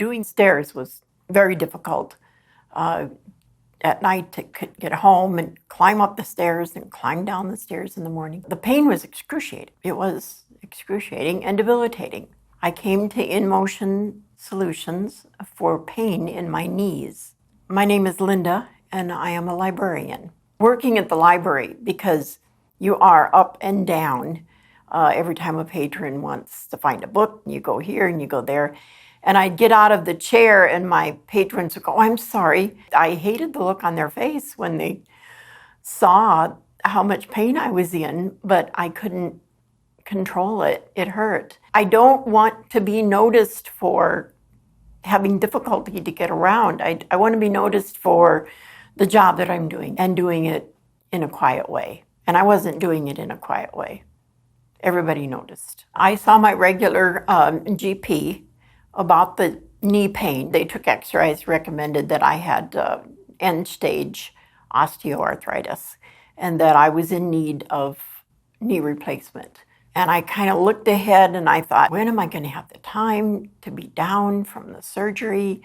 doing stairs was very difficult. At night to get home and climb up the stairs and climb down the stairs in the morning. The pain was excruciating. It was excruciating and debilitating. I came to InMotion Solutions for pain in my knees. My name is Linda, and I am a librarian. Working at the library, because you are up and down every time a patron wants to find a book, you go here and you go there. And I'd get out of the chair and my patrons would go, "Oh, I'm sorry." I hated the look on their face when they saw how much pain I was in, but I couldn't control it. It hurt. I don't want to be noticed for having difficulty to get around. I want to be noticed for the job that I'm doing and doing it in a quiet way. And I wasn't doing it in a quiet way. Everybody noticed. I saw my regular GP about the knee pain. They took x-rays, recommended that I had end-stage osteoarthritis and that I was in need of knee replacement. And I kind of looked ahead and I thought, when am I going to have the time to be down from the surgery?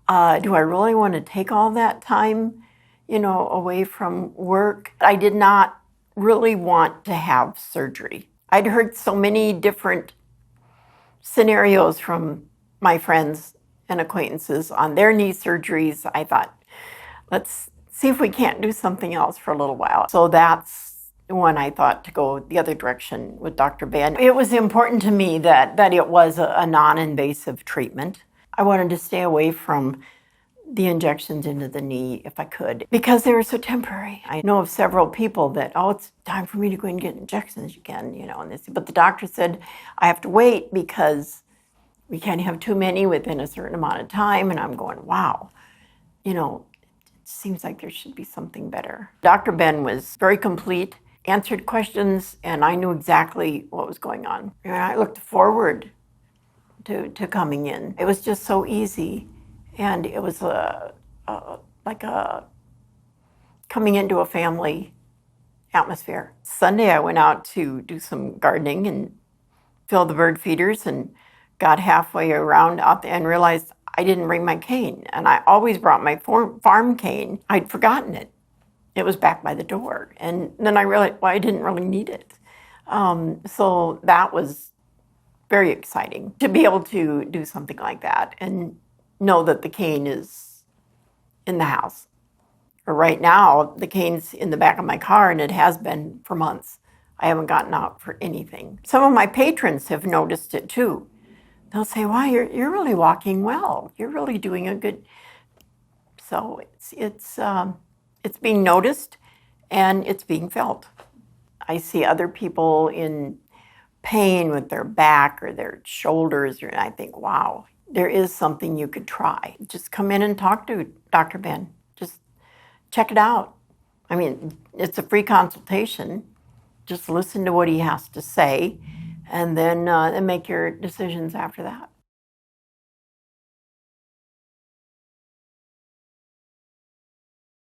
Do I really want to take all that time, away from work? I did not really want to have surgery. I'd heard so many different scenarios from my friends and acquaintances on their knee surgeries. I thought, let's see if we can't do something else for a little while. So that's when I thought to go the other direction with Dr. Ben. It was important to me that it was a non-invasive treatment. I wanted to stay away from the injections into the knee if I could, because they were so temporary. I know of several people that, it's time for me to go and get injections again, but the doctor said I have to wait because we can't have too many within a certain amount of time. And I'm going, wow, it seems like there should be something better. Dr. Ben was very complete, answered questions, and I knew exactly what was going on. And I looked forward to coming in. It was just so easy. And it was like coming into a family atmosphere. Sunday, I went out to do some gardening and fill the bird feeders and got halfway around out and realized I didn't bring my cane. And I always brought my farm cane. I'd forgotten it. It was back by the door. And then I realized, I didn't really need it. So that was very exciting to be able to do something like that and know that the cane is in the house. Or right now, the cane's in the back of my car, and it has been for months. I haven't gotten out for anything. Some of my patrons have noticed it too. They'll say, "Wow, you're really walking well. You're really doing a good." So it's being noticed and it's being felt. I see other people in pain with their back or their shoulders, and I think, wow, there is something you could try. Just come in and talk to Dr. Ben. Just check it out. I mean, it's a free consultation. Just listen to what he has to say and then make your decisions after that.